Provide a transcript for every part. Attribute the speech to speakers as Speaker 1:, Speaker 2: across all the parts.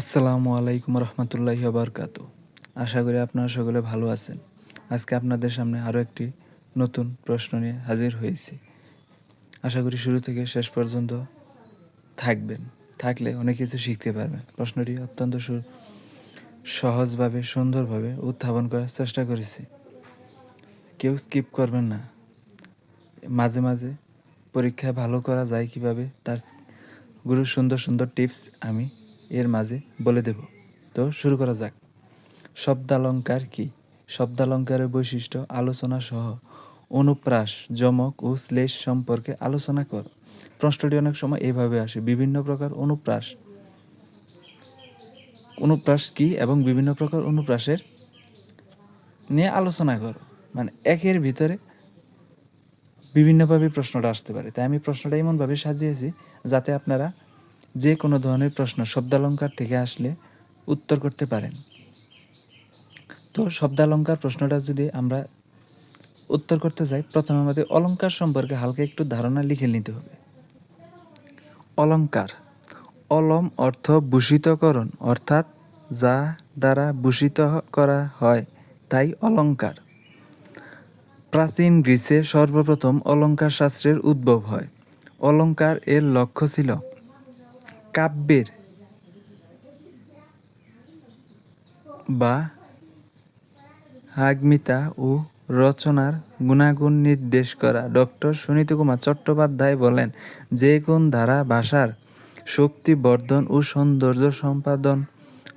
Speaker 1: আসসালামু আলাইকুম রহমতুল্লাহি বারকাতু। আশা করি আপনারা সকলে ভালো আছেন। আজকে আপনাদের সামনে আরও একটি নতুন প্রশ্ন নিয়ে হাজির হয়েছি। আশা করি শুরু থেকে শেষ পর্যন্ত থাকবেন। থাকলে অনেক কিছু শিখতে পারবেন। প্রশ্নটি অত্যন্ত সহজভাবে সুন্দরভাবে উত্থাপন করার চেষ্টা করেছি। কেউ স্কিপ করবেন না। মাঝে মাঝে পরীক্ষায় ভালো করা যায় কিভাবে তার গুরু সুন্দর সুন্দর টিপস আমি এর মাঝে বলে দেব। তো শুরু করা যাক। শব্দালঙ্কার কি? শব্দালঙ্কারের বৈশিষ্ট্য আলোচনা সহ অনুপ্রাস, যমক ও শ্লেষ সম্পর্কে আলোচনা কর। প্রশ্নটি অনেক সময় এভাবে আসে, বিভিন্ন প্রকার অনুপ্রাস। অনুপ্রাস কি এবং বিভিন্ন প্রকার অনুপ্রাসের নিয়ে আলোচনা করো। মানে একের ভিতরে বিভিন্নভাবে প্রশ্নটা আসতে পারে। তাই আমি প্রশ্নটা এমনভাবে সাজিয়েছি যাতে আপনারা যে কোনো ধরনের প্রশ্ন শব্দালঙ্কার থেকে আসলে উত্তর করতে পারেন। তো শব্দালঙ্কার প্রশ্নটা যদি আমরা উত্তর করতে যাই, প্রথমে আমাদের অলঙ্কার সম্পর্কে হালকা একটু ধারণা লিখে নিতে হবে। অলঙ্কার, অলম অর্থ ভূষিতকরণ, অর্থাৎ যা দ্বারা ভূষিত করা হয় তাই অলঙ্কার। প্রাচীন গ্রিসে সর্বপ্রথম অলঙ্কার শাস্ত্রের উদ্ভব হয়। অলঙ্কার এর লক্ষ্য ছিল কাব্যের বা হাগ্মিতা ও রচনার গুণাগুণ নির্দেশ করা। ডক্টর সুনীত কুমার চট্টোপাধ্যায় বলেন, যে কোন ধারা ভাষার শক্তি বর্ধন ও সৌন্দর্য সম্পাদন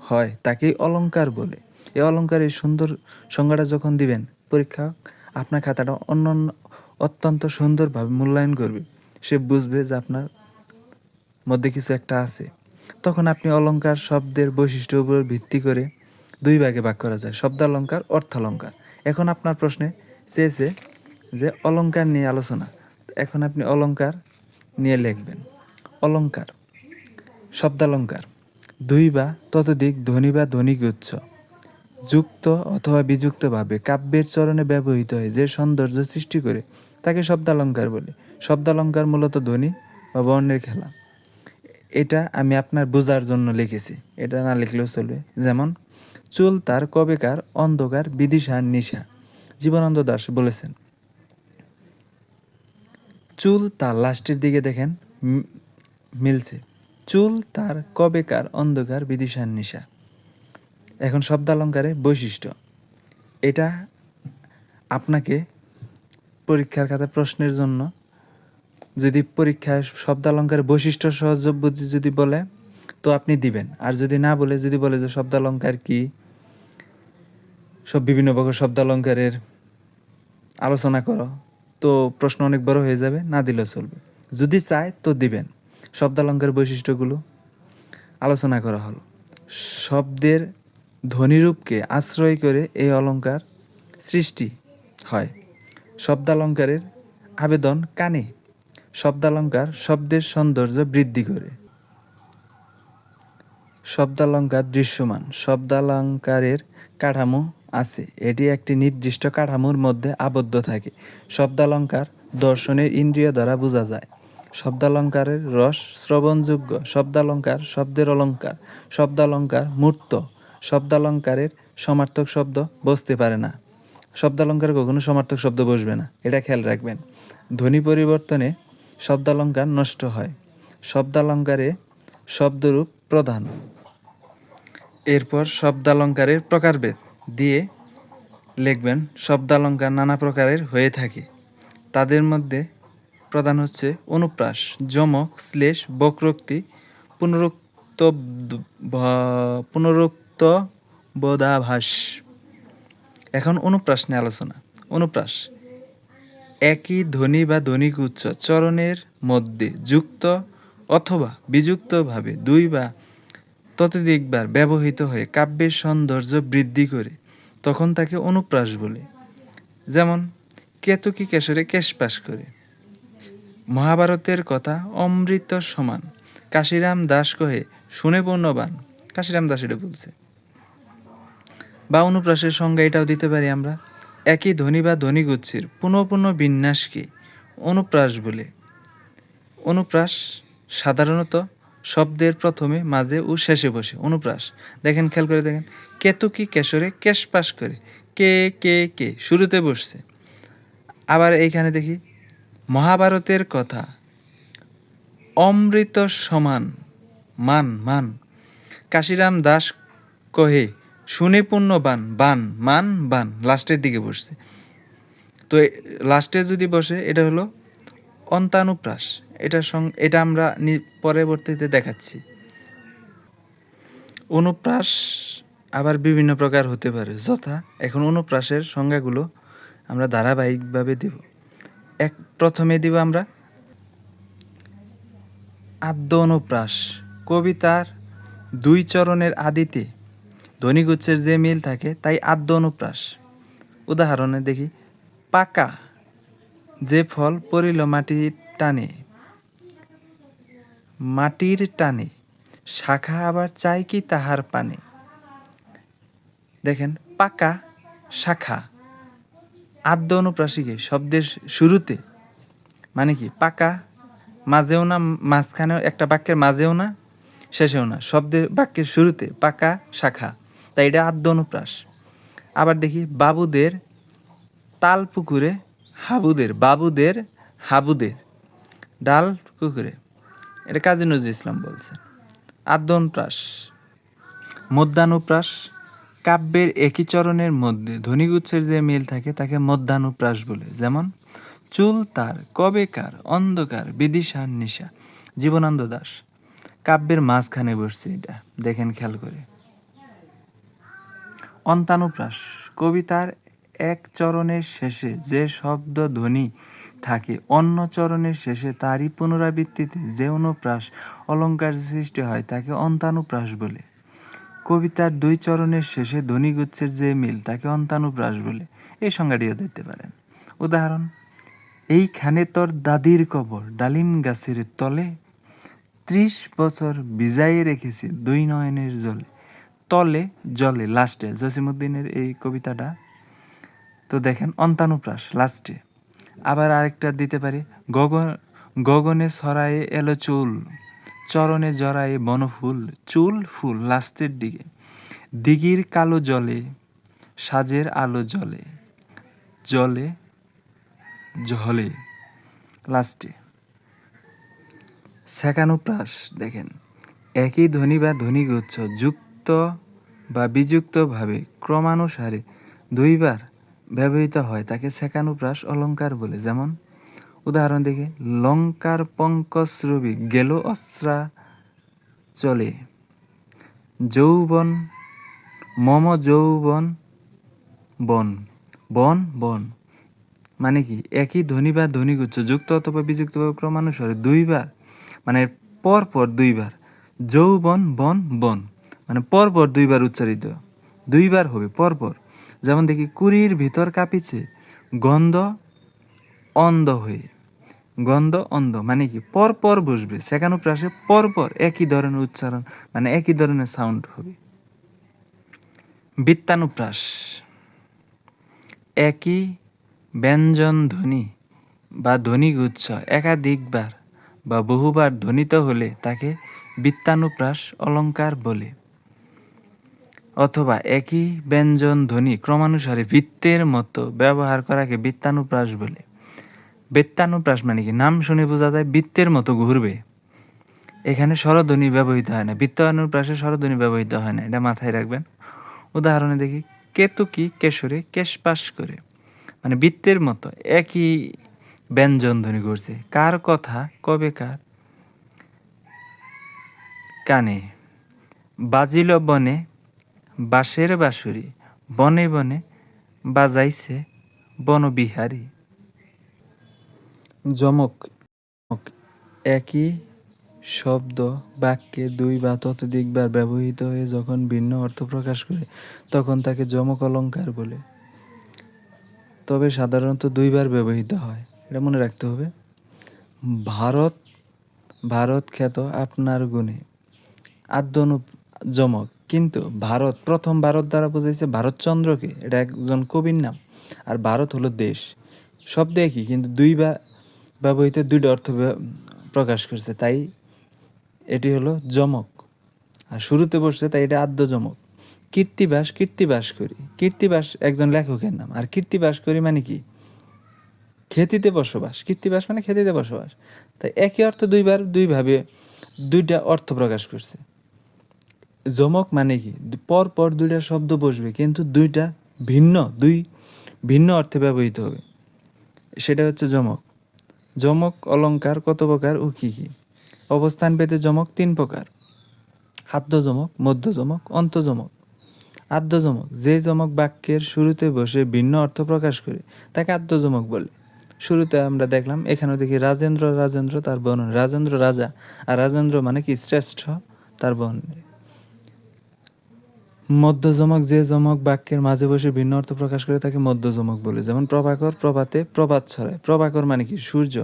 Speaker 1: হয় তাকেই অলঙ্কার বলে। এই অলঙ্কারের সুন্দর সংজ্ঞাটা যখন দিবেন, পরীক্ষা আপনার খাতাটা অত্যন্ত সুন্দরভাবে মূল্যায়ন করবে। সে বুঝবে যে আপনার মধ্যে কিছু একটা আছে। তখন আপনি অলঙ্কার শব্দের বৈশিষ্ট্যের উপর ভিত্তি করে দুই ভাগে ভাগ করা যায়, শব্দালঙ্কার, অর্থালঙ্কার। এখন আপনার প্রশ্নে চেয়েছে যে অলঙ্কার নিয়ে আলোচনা। এখন আপনি অলঙ্কার নিয়ে লিখবেন। অলঙ্কার, শব্দালঙ্কার, দুই বা ততোধিক ধ্বনি বা ধ্বনিগুচ্ছ যুক্ত অথবা বিযুক্তভাবে কাব্যের চরণে ব্যবহৃত হয়, যে সৌন্দর্য সৃষ্টি করে তাকে শব্দালঙ্কার বলে। শব্দালঙ্কার মূলত ধ্বনি বা বর্ণের খেলা। এটা আমি আপনার বোঝার জন্য লিখেছি, এটা না লিখলেও চলবে। যেমন, চুল তার কবেকার অন্ধকার বিদিশা নিশা, জীবনানন্দ দাশ বলেছেন। চুল তার লাস্টের দিকে দেখেন মিলছে, চুল তার কবেকার অন্ধকার বিদিশার নিশা। এখন শব্দালঙ্কারে বৈশিষ্ট্য, এটা আপনাকে পরীক্ষার খাতায় প্রশ্নের জন্য যদি পরীক্ষায় শব্দালঙ্কারের বৈশিষ্ট্য সহযোগ বুদ্ধি যদি বলে তো আপনি দিবেন, আর যদি না বলে, যদি বলে যে শব্দালঙ্কার কি, সব বিভিন্ন প্রকার শব্দালঙ্কারের আলোচনা করো, তো প্রশ্ন অনেক বড় হয়ে যাবে, না দিলেও চলবে। যদি চায় তো দিবেন। শব্দালঙ্কার বৈশিষ্ট্যগুলো আলোচনা করা হলো। শব্দের ধ্বনিরূপকে আশ্রয় করে এই অলঙ্কার সৃষ্টি হয়। শব্দালঙ্কারের আবেদন কানে। শব্দালঙ্কার শব্দের সৌন্দর্য বৃদ্ধি করে। শব্দালঙ্কার দৃশ্যমান। শব্দালঙ্কারের কাঠামো আছে, এটি একটি নির্দিষ্ট কাঠামোর মধ্যে আবদ্ধ থাকে। শব্দালঙ্কার দর্শনের ইন্দ্রিয় দ্বারা বোঝা যায়। শব্দালঙ্কারের রস শ্রবণযোগ্য। শব্দালঙ্কার শব্দের অলঙ্কার। শব্দালঙ্কার মূর্ত। শব্দালঙ্কারের সমার্থক শব্দ বসতে পারে না। শব্দালঙ্কারে কখনো সমার্থক শব্দ বসবে না, এটা খেয়াল রাখবেন। ধ্বনি পরিবর্তনে শব্দালঙ্কার নষ্ট হয়। শব্দালঙ্কারে শব্দরূপ প্রধান। এরপর শব্দালঙ্কারের প্রকারভেদ দিয়ে লিখবেন। শব্দালঙ্কার নানা প্রকারের হয়ে থাকে, তাদের মধ্যে প্রধান হচ্ছে অনুপ্রাস, যমক, শ্লেষ, বক্রোক্তি, পুনরুক্ত পুনরুক্ত বোধাভাস। এখন অনুপ্রাস নিয়ে আলোচনা। অনুপ্রাস, একই ধ্বনি বা ধ্বনিগুচ্ছ চরণের মধ্যে যুক্ত অথবা বিযুক্তভাবে দুই বা ততোধিকবার ব্যবহৃত হয়ে কাব্যের সৌন্দর্য বৃদ্ধি করে, তখন তাকে অনুপ্রাস বলে। যেমন, কেতকী কেশরে কেশ পাশ করে। মহাভারতের কথা অমৃত সমান। কাশিরাম দাস কহে শুনে পূর্ণবান। কাশিরাম দাস এটা বলছে। বা অনুপ্রাসের সংজ্ঞা এটাও দিতে পারি আমরা, একই ধ্বনি বা ধ্বনিগুচ্ছের পুনঃ পুনঃ বিন্যাসকে অনুপ্রাস বলে। অনুপ্রাস সাধারণত শব্দের প্রথমে, মাঝে ও শেষে বসে। অনুপ্রাস দেখেন, খেয়াল করে দেখেন, কেতকী কেশরে কেশ পাশ করে, কে কে কে শুরুতে বসছে। আবার এইখানে দেখি মহাভারতের কথা, অমৃত সমান মান মান। কাশিরাম দাস কহে, শুনে পুণ্যবান বান মান বান, লাস্টের দিকে বসছে। তো লাস্টে যদি বসে এটা হলো অন্তানুপ্রাস। এটা আমরা পরবর্তীতে দেখাচ্ছি। অনুপ্রাস আবার বিভিন্ন প্রকার হতে পারে, যথা এখন অনুপ্রাসের সংজ্ঞাগুলো আমরা ধারাবাহিকভাবে দেব। প্রথমে দিব আমরা আদ্য অনুপ্রাস। কবিতার দুই চরণের আদিতে ধ্বনিগুচ্ছের যে মিল থাকে তাই আদ্য অনুপ্রাস। উদাহরণে দেখি, পাকা যে ফল পড়িল মাটির টানে, মাটির টানে শাখা আবার চাই কি তাহার পানে। দেখেন, পাকা শাখা আদ্য অনুপ্রাসিকে শব্দের শুরুতে, মানে কি পাকা মাঝেও না, মাঝখানেও একটা বাক্যের মাঝেও না, শেষেও না, শব্দের বাক্যের শুরুতে পাকা শাখা, তাই এটা আদ্য অনুপ্রাস। আবার দেখি, বাবুদের তাল পুকুরে হাবুদের, বাবুদের হাবুদের ডাল পুকুরে, এটা কাজী নজরুল ইসলাম বলছেন। আদ্য অনুপ্রাস। মধ্যানুপ্রাস, কাব্যের একই চরণের মধ্যে ধ্বনিগুচ্ছের যে মিল থাকে তাকে মধ্যানুপ্রাস বলে। যেমন, চুল তার কবেকার অন্ধকার বিদিশার নিশা, জীবনানন্দ দাশ। কাব্যের মাঝখানে বসছে এটা, দেখেন খেয়াল করে। অন্তানুপ্রাস, কবিতার এক চরণের শেষে যে শব্দ ধ্বনি থাকে অন্য চরণের শেষে তারই পুনরাবৃত্তিতে যে অনুপ্রাস অলঙ্কার সৃষ্টি হয় তাকে অন্তানুপ্রাস বলে। কবিতার দুই চরণের শেষে ধ্বনিগুচ্ছের যে মিল তাকে অন্তানুপ্রাস বলে। এই সংজ্ঞাটিও দিতে পারেন। উদাহরণ, এইখানে তোর দাদির কবর ডালিম গাছের তলে, 30 বছর ভিজাইয়ে রেখেছি দুই নয়নের জলে। তলে জলে লাস্টে, জসিমউদ্দিনের এই কবিতাটা। তো দেখেন অন্তানুপ্রাস লাস্টে। আবার আরেকটা দিতে পারি, গগনে ছড়ায়ে এলো চুল, চরণে জড়ায়ে বনফুল, চুল ফুল লাস্টের দিকে। দিঘির কালো জলে সাজের আলো জ্বলে, জলে ঝলে লাস্টে। সেকানুপ্রাস দেখেন, একই ধ্বনি বা ধ্বনিগুচ্ছ যুক্ত বা বিযুক্তভাবে ক্রমানুসারে দুইবার ব্যবহৃত হয় তাকে সেকানুপ্রাস অলঙ্কার বলে। যেমন, উদাহরণ দেখে, লঙ্কার পঙ্কজরবি গেল অস্ত্রা চলে, যৌবন মম যৌবন বন, বন বন। মানে কি, একই ধ্বনি বা ধ্বনিগুচ্ছ যুক্ত অথবা বিযুক্তভাবে ক্রমানুসারে দুইবার, মানে পরপর দুইবার, যৌবন বন বন, মানে পরপর দুইবার উচ্চারিত, দুইবার হবে পরপর। যেমন দেখি, কুড়ির ভিতর কাঁপিছে গন্ধ অন্ধ হয়ে, গন্ধ অন্ধ, মানে কি পরপর বসবে। সেকানুপ্রাসে পরপর একই ধরনের উচ্চারণ, মানে একই ধরনের সাউন্ড হবে। বৃত্তানুপ্রাস, একই ব্যঞ্জন ধ্বনি বা ধ্বনিগুচ্ছ একাধিকবার বা বহুবার ধ্বনিত হলে তাকে বৃত্তানুপ্রাস অলঙ্কার বলে। অথবা একই ব্যঞ্জন ধ্বনি ক্রমানুসারে বৃত্তের মতো ব্যবহার করাকে বৃত্তানুপ্রাস বলে। বৃত্তানুপ্রাস মানে কি, নাম শুনে বোঝা যায় বৃত্তের মতো ঘুরবে, এখানে স্বরধ্বনি ব্যবহৃত হয় না। বৃত্তানুপ্রাসে স্বরধ্বনি ব্যবহৃত হয় না, এটা মাথায় রাখবেন। উদাহরণে দেখি, কেতকী কেশরে কেশ পাশ করে, মানে বৃত্তের মতো একই ব্যঞ্জন ধ্বনি করছে। কার কথা কবেকার কানে, বাজিল বনে বাঁশের বাঁশুরি, বনে বনে বাজাইছে বনবিহারী। যমক, একই শব্দ বাক্যে দুই বা ততোধিকবার ব্যবহৃত হয়ে যখন ভিন্ন অর্থ প্রকাশ করে তখন তাকে যমক অলঙ্কার বলে, তবে সাধারণত দুইবার ব্যবহৃত হয়, এটা মনে রাখতে হবে। ভারত ভারত খ্যাত আপনার গুণে, আদ্য যমক। কিন্তু ভারত, প্রথম ভারত দ্বারা বোঝাইছে ভারতচন্দ্রকে, এটা একজন কবির নাম। আর ভারত হলো দেশ, শব্দ একই কিন্তু দুইবার ব্যবহৃত দুইটা অর্থ প্রকাশ করছে, তাই এটি হলো যমক, আর শুরুতে বসছে তাই এটা আদ্য যমক। কীর্তিবাস, কীর্তিবাস করি, কীর্তিবাস একজন লেখকের নাম। আর কীর্তিবাস করি মানে কি? খ্যাতিতে বসবাস। কীর্তিবাস মানে খ্যাতিতে বসবাস। তাই একই অর্থ দুইবার দুইভাবে দুইটা অর্থ প্রকাশ করছে। যমক মানে কি? পর পর দুইটা শব্দ বসবে কিন্তু দুইটা দুই ভিন্ন অর্থে ব্যবহৃত হবে, সেটা হচ্ছে যমক। যমক অলংকার কত প্রকার ও কী কী? অবস্থান পেতে যমক 3 প্রকার: আদ্য যমক, মধ্য যমক, অন্ত যমক। আদ্য যমক, যে যমক বাক্যের শুরুতে বসে ভিন্ন অর্থ প্রকাশ করে তাকে আদ্য যমক বলে। শুরুতে আমরা দেখলাম, এখানেও দেখি রাজেন্দ্র, রাজেন্দ্র তার বর্ণনা, রাজেন্দ্র রাজা, আর রাজেন্দ্র মানে কি? শ্রেষ্ঠ, তার বর্ণনা। মধ্য যমক, যে যমক বাক্যের মাঝে বসে ভিন্ন অর্থ প্রকাশ করে তাকে মধ্য যমক বলে। যেমন প্রভাকর, প্রভাতে প্রভাত ছড়ায়। প্রভাকর মানে কি? সূর্য।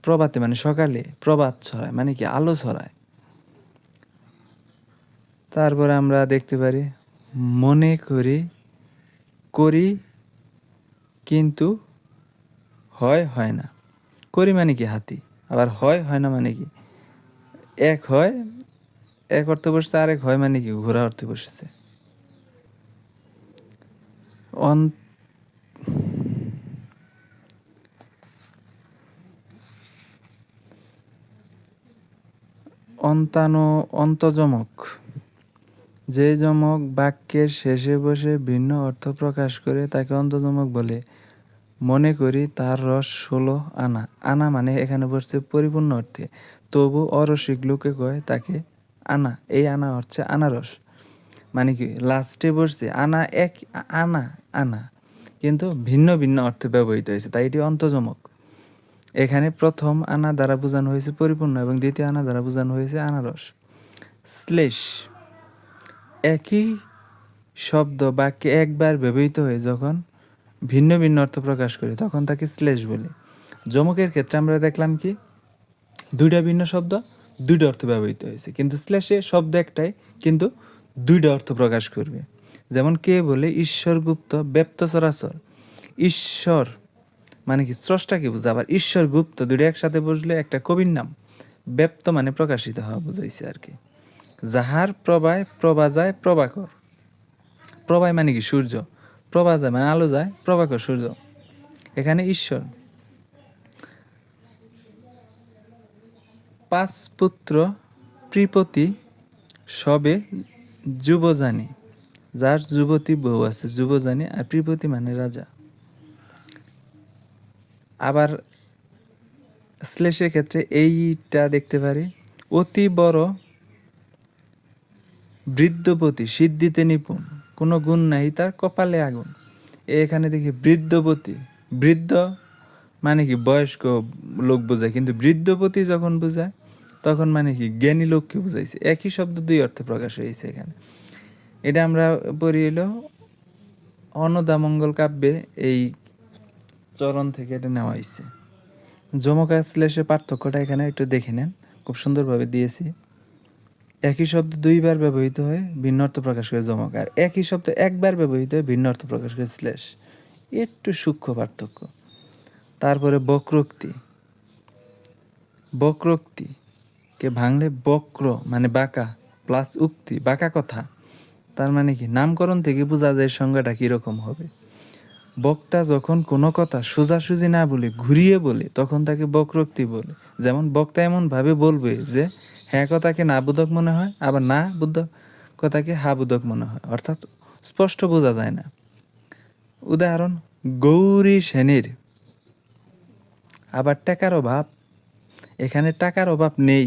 Speaker 1: প্রভাতে মানে সকালে, প্রভাত ছড়ায় মানে কি? আলো ছড়ায়। তারপরে আমরা দেখতে পারি মনে করি, করি কিন্তু হয় হয় না। করি মানে কি? হাতি। আবার হয় হয় না মানে কি? এক হয়, এক অর্থে বসছে, আরেক হয় মানে কি? ঘোড়া অর্থে বসেছে। অন- অন্তানো, অন্তযমক, যে যমক বাক্যের শেষে বসে ভিন্ন অর্থ প্রকাশ করে তাকে অন্তযমক বলে। মনে করি তার রস 16 আনা। আনা মানে এখানে বসছে পরিপূর্ণ অর্থে, তবু অরসিক লোকে কয় তাকে আনা। এই আনা হচ্ছে আনারস। মানে কি? লাস্টে বসছে আনা, এক আনা, আনা, কিন্তু ভিন্ন ভিন্ন অর্থে ব্যবহৃত হয়েছে, তাই এটি অন্তযমক। এখানে প্রথম আনা দ্বারা বোঝানো হয়েছে পরিপূর্ণ এবং দ্বিতীয় আনা দ্বারা বোঝানো হয়েছে আনারস। শ্লেষ, একই শব্দ বাক্যে একবার ব্যবহৃত হয়ে যখন ভিন্ন ভিন্ন অর্থ প্রকাশ করে তখন তাকে শ্লেষ বলে। যমকের ক্ষেত্রে আমরা দেখলাম কি? দুইটা ভিন্ন শব্দ, দুইটা অর্থ ব্যবহৃত হয়েছে, কিন্তু শ্লেষে শব্দ একটাই কিন্তু দুইটা অর্থ প্রকাশ করবে। যেমন কে বলে ঈশ্বর গুপ্ত ব্যপ্ত চরাচর। ঈশ্বর মানে কি? স্রষ্টাকে বোঝা। আবার ঈশ্বর গুপ্ত দুইটা একসাথে বসলে একটা কবির নাম। ব্যপ্ত মানে প্রকাশিত হওয়া বুঝাইছে আর কি। যাহার প্রভায় প্রভা যায় প্রভাকর। প্রভায় মানে কি? সূর্য। প্রভা যায় মানে আলো যায়, প্রভাকর সূর্য। এখানে ঈশ্বর। 5 পুত্র প্রিপতি সবে যুবজানি, যার যুবতী বউ আছে, যুবজানি। আর প্রিপতি মানে রাজা। আবার শ্লেষের ক্ষেত্রে এইটা দেখতে পারি, অতি বড় বৃদ্ধপতি সিদ্ধিতে নিপুণ, কোনো গুণ নাই তার কপালে আগুন। এখানে দেখি বৃদ্ধপতি, বৃদ্ধ মানে কি? বয়স্ক লোক বোঝায়, কিন্তু বৃদ্ধপতি যখন বোঝায় তখন মানে কি? জ্ঞানী লোককে বুঝাইছে। একই শব্দ দুই অর্থে প্রকাশ হয়েছে এখানে। এটা আমরা পড়ি এলো অন্নদামঙ্গল কাব্যে, এই চরণ থেকে এটা নেওয়া হয়েছে। যমক আর শ্লেষের পার্থক্যটা এখানে একটু দেখে নেন, খুব সুন্দরভাবে দিয়েছি। একই শব্দ দুইবার ব্যবহৃত হয়ে ভিন্ন অর্থ প্রকাশ করে যমক, আর একই শব্দ একবার ব্যবহৃত হয়ে ভিন্ন অর্থ প্রকাশ করে শ্লেষ। একটু সূক্ষ্ম পার্থক্য। তারপরে বক্রোক্তি। বক্রোক্তিকে ভাঙলে বক্র মানে বাঁকা, প্লাস উক্তি বাঁকা কথা। তার মানে কি? নামকরণ থেকে বোঝা যায় সংজ্ঞাটা কীরকম হবে। বক্তা যখন কোনো কথা সোজাসুজি না বলে ঘুরিয়ে বলে তখন তাকে বক্রোক্তি বলে। যেমন বক্তা এমনভাবে বলবে যে হ্যাঁ কথাকে না বোধক মনে হয়, আবার না বোধক কথাকে হা বোধক মনে হয়, অর্থাৎ স্পষ্ট বোঝা যায় না। উদাহরণ, গৌরী সেনের আবার টাকার অভাব। এখানে টাকার অভাব নেই,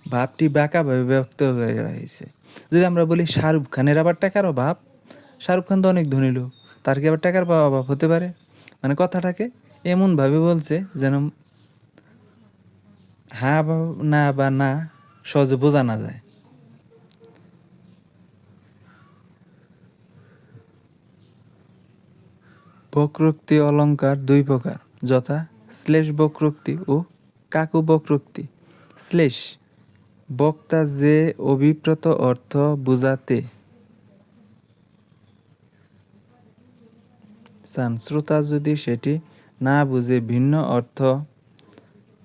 Speaker 1: ভাবটি বাঁকাভাবে ব্যক্ত হয়ে রয়েছে। যদি আমরা বলি শাহরুখ খানের আবার টাকার অভাব, শাহরুখ খান তো অনেক ধনী লোক, তার কি আবার টাকার অভাব হতে পারে? মানে কথাটাকে এমনভাবে বলছে যেন হ্যাঁ বা না বা না সহজে বোঝা না যায়। বক্রোক্তি অলঙ্কার দুই প্রকার, যথা শ্লেষ বক্রোক্তি ও কাকু বক্রোক্তি। শ্লেষ, বক্তা যে অভিপ্রেত অর্থ বুঝাতে চান, শ্রোতা যদি সেটি না বুঝে ভিন্ন অর্থ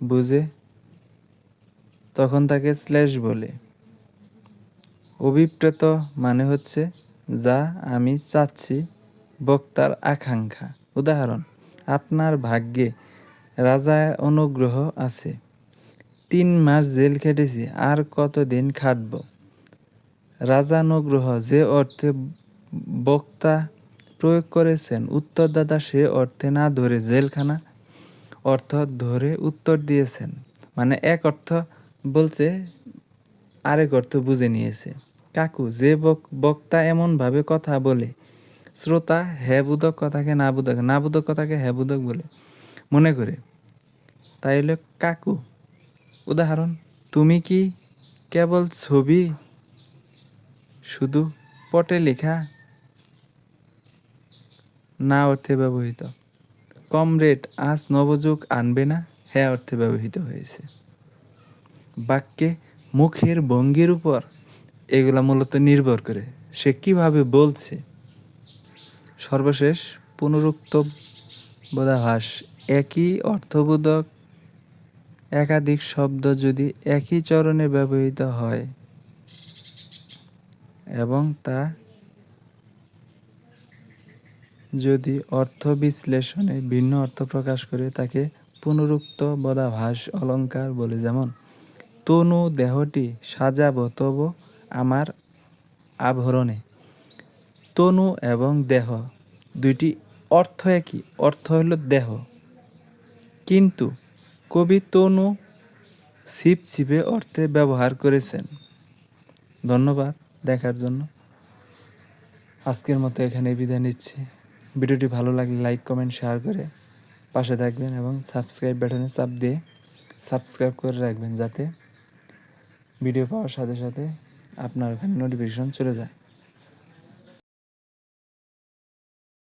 Speaker 1: বুঝে তখন তাকে শ্লেষ বলে। অভিপ্রেত মানে হচ্ছে যা আমি চাচ্ছি, বক্তার আকাঙ্ক্ষা। উদাহরণ, আপনার ভাগ্যে রাজার অনুগ্রহ আছে। 3 মাস জেল খেটেছি, আর কতদিন খাটব। রাজানুগ্রহ যে অর্থে বক্তা প্রয়োগ করেছেন, উত্তরদাতা সে অর্থে না ধরে জেলখানা অর্থ ধরে উত্তর দিয়েছেন। মানে এক অর্থ বলছে, আরেক অর্থ বুঝে নিয়েছে। কাকু, যে বক্তা এমনভাবে কথা বলে, শ্রোতা হ্যাঁ বোধক কথাকে না বোধক, না বোধক কথাকে হ্যাঁ বোধক বলে মনে করে, তাই হলো কাকু। উদাহরণ, তুমি কি কেবল ছবি শুধু পটে লেখা, না অর্থে ব্যবহৃত। কমরেড, আজ নবযুগ আনবে না, হ্যাঁ অর্থে ব্যবহৃত হয়েছে। বাক্যে মুখের ভঙ্গির উপর এগুলা মূলত নির্ভর করে সে কিভাবে বলছে। সর্বশেষ পুনরুক্ত বোধাভাস। একই অর্থবোধক একাধিক শব্দ যদি একই চরণে ব্যবহৃত হয় এবং তা যদি অর্থ বিশ্লেষণে ভিন্ন অর্থ প্রকাশ করে, তাকে পুনরুক্ত বোধাভাস অলঙ্কার বলে। যেমন, তনু দেহটি সাজাবো তব আমার আভরণে। তনু এবং দেহ দুইটি অর্থ একই, অর্থ হলো দেহ, কিন্তু কবি তনু ছিপছিপে অর্থে ব্যবহার করেছেন। ধন্যবাদ দেখার জন্য। আজকের মতো এখানে বিদায় নিচ্ছি। ভিডিওটি ভালো লাগলে লাইক, কমেন্ট, শেয়ার করে পাশে থাকবেন এবং সাবস্ক্রাইব বাটনে চাপ দিয়ে সাবস্ক্রাইব করে রাখবেন, যাতে ভিডিও পাওয়ার সাথে সাথে আপনার ওখানে নোটিফিকেশন চলে যায়।